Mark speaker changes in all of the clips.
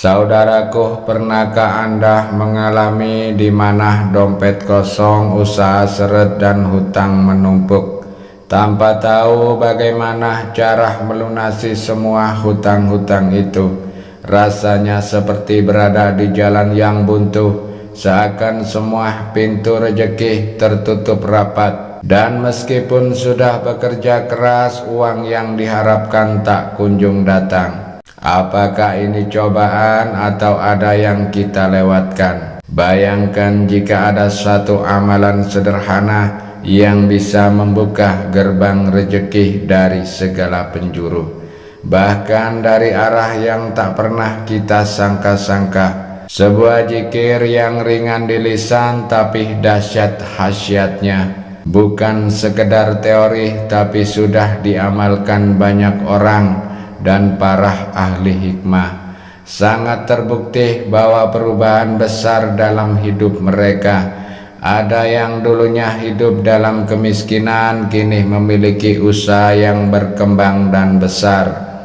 Speaker 1: Saudaraku, pernahkah Anda mengalami di mana dompet kosong, usaha seret dan hutang menumpuk, tanpa tahu bagaimana cara melunasi semua hutang-hutang itu? Rasanya seperti berada di jalan yang buntu, seakan semua pintu rezeki tertutup rapat, dan meskipun sudah bekerja keras, uang yang diharapkan tak kunjung datang. Apakah ini cobaan atau ada yang kita lewatkan? Bayangkan jika ada satu amalan sederhana yang bisa membuka gerbang rezeki dari segala penjuru, bahkan dari arah yang tak pernah kita sangka-sangka. Sebuah zikir yang ringan di lisan tapi dahsyat khasiatnya, bukan sekedar teori tapi sudah diamalkan banyak orang dan para ahli hikmah. Sangat terbukti bahwa perubahan besar dalam hidup mereka. Ada yang dulunya hidup dalam kemiskinan, kini memiliki usaha yang berkembang dan besar.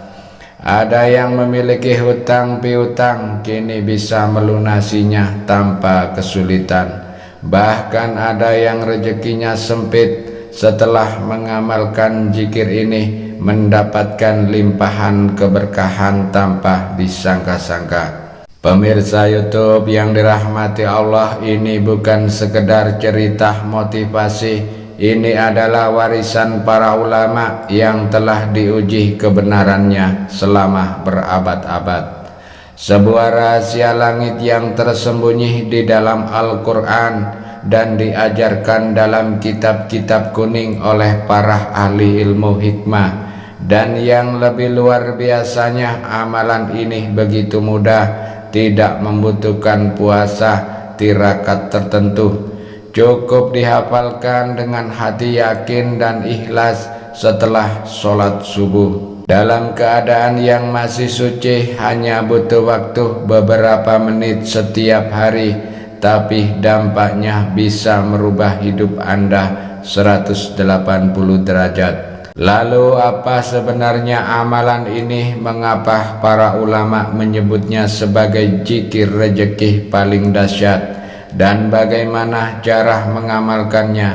Speaker 1: Ada yang memiliki hutang piutang, kini bisa melunasinya tanpa kesulitan. Bahkan ada yang rezekinya sempit, setelah mengamalkan zikir ini mendapatkan limpahan keberkahan tanpa disangka-sangka. Pemirsa YouTube yang dirahmati Allah, ini bukan sekedar cerita motivasi. Ini adalah warisan para ulama yang telah diuji kebenarannya selama berabad-abad. Sebuah rahasia langit yang tersembunyi di dalam Al-Quran dan diajarkan dalam kitab-kitab kuning oleh para ahli ilmu hikmah. Dan yang lebih luar biasanya, amalan ini begitu mudah, tidak membutuhkan puasa, tirakat tertentu. Cukup dihafalkan dengan hati yakin dan ikhlas setelah sholat subuh. Dalam keadaan yang masih suci, hanya butuh waktu beberapa menit setiap hari, tapi dampaknya bisa merubah hidup Anda 180 derajat. Lalu apa sebenarnya amalan ini? Mengapa para ulama menyebutnya sebagai zikir rezeki paling dahsyat? Dan bagaimana cara mengamalkannya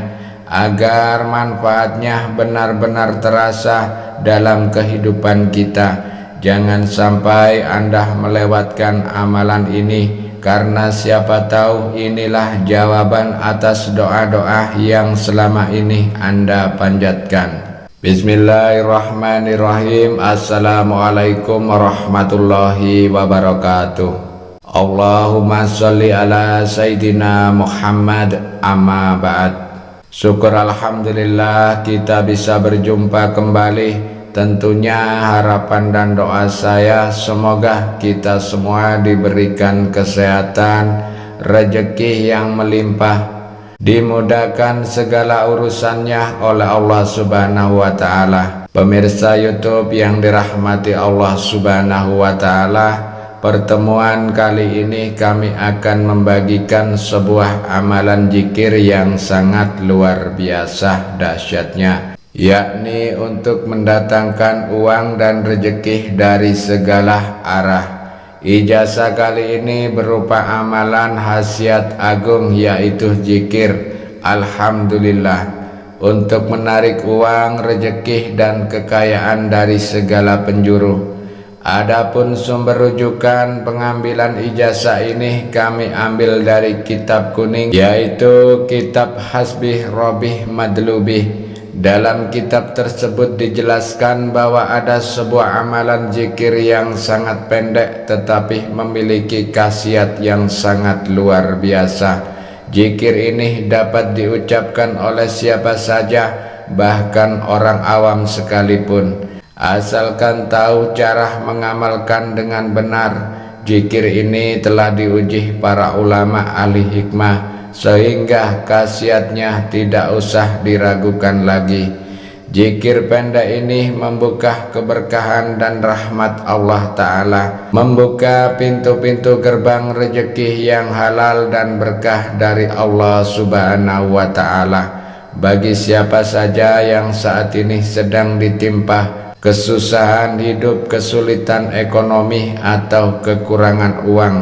Speaker 1: agar manfaatnya benar-benar terasa dalam kehidupan kita? Jangan sampai Anda melewatkan amalan ini, karena siapa tahu inilah jawaban atas doa-doa yang selama ini Anda panjatkan. Bismillahirrahmanirrahim. Assalamualaikum warahmatullahi wabarakatuh. Allahumma sholli ala Sayyidina Muhammad, amma ba'd. Syukur alhamdulillah kita bisa berjumpa kembali. Tentunya harapan dan doa saya semoga kita semua diberikan kesehatan, rezeki yang melimpah, dimudahkan segala urusannya oleh Allah Subhanahu wa Ta'ala. Pemirsa YouTube yang dirahmati Allah Subhanahu wa Ta'ala, pertemuan kali ini kami akan membagikan sebuah amalan zikir yang sangat luar biasa dahsyatnya, yakni untuk mendatangkan uang dan rezeki dari segala arah. Ijazah kali ini berupa amalan khasiat agung, yaitu zikir Alhamdulillah, untuk menarik uang, rezeki dan kekayaan dari segala penjuru. Adapun sumber rujukan pengambilan ijazah ini kami ambil dari kitab kuning, yaitu kitab Hasbih Robih Madlubih. Dalam kitab tersebut dijelaskan bahwa ada sebuah amalan zikir yang sangat pendek tetapi memiliki khasiat yang sangat luar biasa. Zikir ini dapat diucapkan oleh siapa saja, bahkan orang awam sekalipun, asalkan tahu cara mengamalkan dengan benar. Zikir ini telah diuji para ulama ahli hikmah, sehingga khasiatnya tidak usah diragukan lagi. Zikir pendek ini membuka keberkahan dan rahmat Allah Ta'ala, membuka pintu-pintu gerbang rezeki yang halal dan berkah dari Allah Subhanahu wa Ta'ala bagi siapa saja yang saat ini sedang ditimpa kesusahan hidup, kesulitan ekonomi, atau kekurangan uang,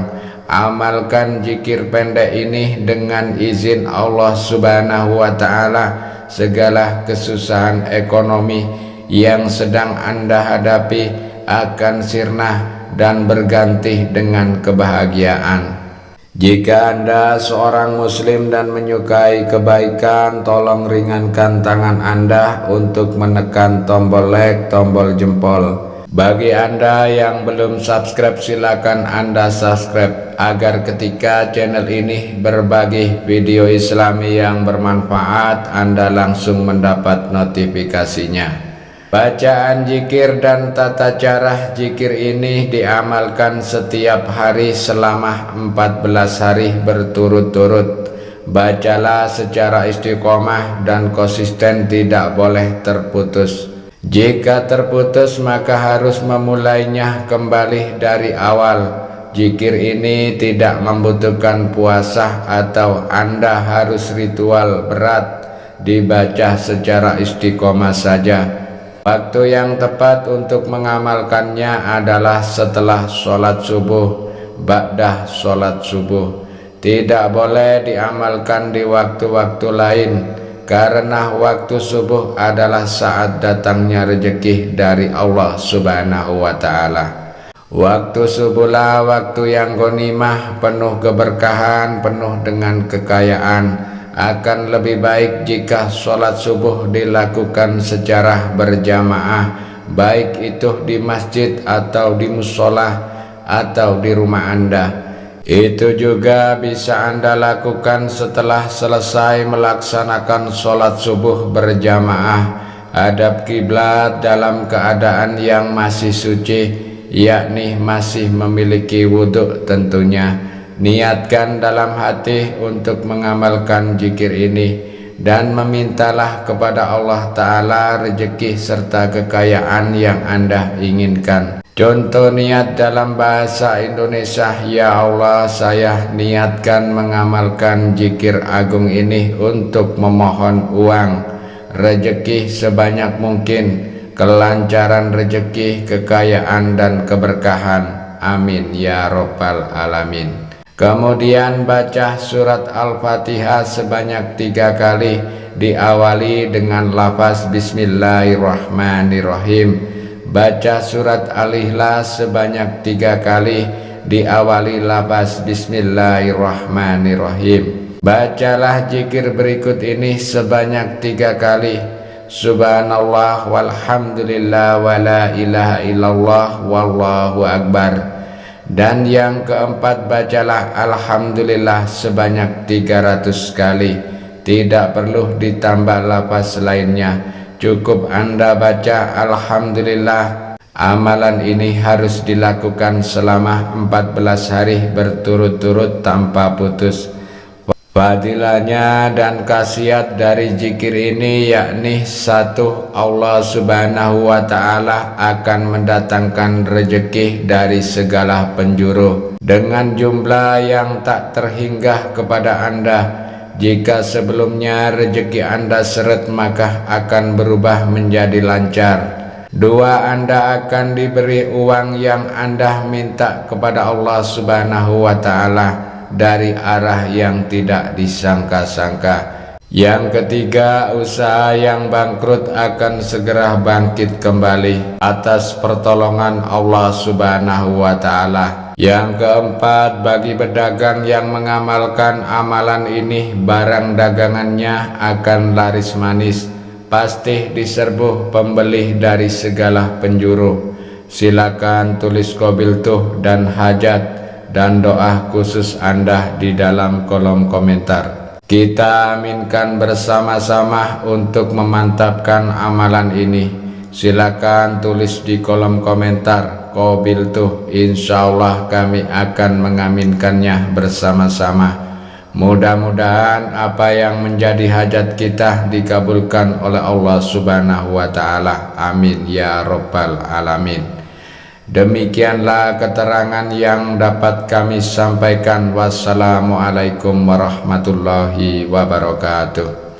Speaker 1: amalkan zikir pendek ini. Dengan izin Allah Subhanahu wa Ta'ala, segala kesusahan ekonomi yang sedang Anda hadapi akan sirna dan berganti dengan kebahagiaan. Jika Anda seorang muslim dan menyukai kebaikan, tolong ringankan tangan Anda untuk menekan tombol like, tombol jempol. Bagi Anda yang belum subscribe, silakan Anda subscribe agar ketika channel ini berbagi video Islami yang bermanfaat, Anda langsung mendapat notifikasinya. Bacaan zikir dan tata cara zikir ini diamalkan setiap hari selama 14 hari berturut-turut. Bacalah secara istiqomah dan konsisten, tidak boleh terputus. Jika terputus maka harus memulainya kembali dari awal. Zikir ini tidak membutuhkan puasa atau Anda harus ritual berat, dibaca secara istiqomah saja. Waktu yang tepat untuk mengamalkannya adalah setelah sholat subuh, ba'dah sholat subuh. Tidak boleh diamalkan di waktu-waktu lain, karena waktu subuh adalah saat datangnya rezeki dari Allah Subhanahu wa Ta'ala. Waktu subuhlah waktu yang ghanimah, penuh keberkahan, penuh dengan kekayaan. Akan lebih baik jika sholat subuh dilakukan secara berjamaah, baik itu di masjid atau di musola atau di rumah Anda. Itu juga bisa Anda lakukan setelah selesai melaksanakan sholat subuh berjamaah. Hadap kiblat dalam keadaan yang masih suci, yakni masih memiliki wudhu tentunya. Niatkan dalam hati untuk mengamalkan zikir ini dan memintalah kepada Allah Ta'ala rezeki serta kekayaan yang Anda inginkan. Contoh niat dalam bahasa Indonesia: ya Allah, saya niatkan mengamalkan zikir agung ini untuk memohon uang, rezeki sebanyak mungkin, kelancaran rezeki, kekayaan dan keberkahan. Amin ya Rabbal Alamin. Kemudian baca surat Al-Fatihah sebanyak 3 kali, diawali dengan lafaz Bismillahirrahmanirrahim. Baca surat Al-Ikhlas sebanyak 3 kali, diawali lafaz Bismillahirrahmanirrahim. Bacalah zikir berikut ini sebanyak 3 kali: Subhanallah walhamdulillah wa la ilaha illallah wallahu akbar. Dan yang keempat, bacalah Alhamdulillah sebanyak 300 kali. Tidak perlu ditambah lafaz lainnya, cukup Anda baca Alhamdulillah. Amalan ini harus dilakukan selama 14 hari berturut-turut tanpa putus. Fadilahnya dan khasiat dari zikir ini yakni: 1. Allah Subhanahu wa Ta'ala akan mendatangkan rezeki dari segala penjuru dengan jumlah yang tak terhingga kepada Anda. Jika sebelumnya rezeki Anda seret, maka akan berubah menjadi lancar. 2. Anda akan diberi uang yang Anda minta kepada Allah Subhanahu wa Ta'ala dari arah yang tidak disangka-sangka. Yang ketiga, usaha yang bangkrut akan segera bangkit kembali atas pertolongan Allah Subhanahu wa Ta'ala. Yang keempat, bagi pedagang yang mengamalkan amalan ini, barang dagangannya akan laris manis, pasti diserbu pembeli dari segala penjuru. Silakan tulis qabiltuh dan hajat dan doa khusus Anda di dalam kolom komentar. Kita aminkan bersama-sama untuk memantapkan amalan ini. Silakan tulis di kolom komentar qabiltuh. Insyaallah kami akan mengaminkannya bersama-sama. Mudah-mudahan apa yang menjadi hajat kita dikabulkan oleh Allah Subhanahu wa Ta'ala. Amin ya Rabbal Alamin. Demikianlah keterangan yang dapat kami sampaikan. Wassalamualaikum warahmatullahi wabarakatuh.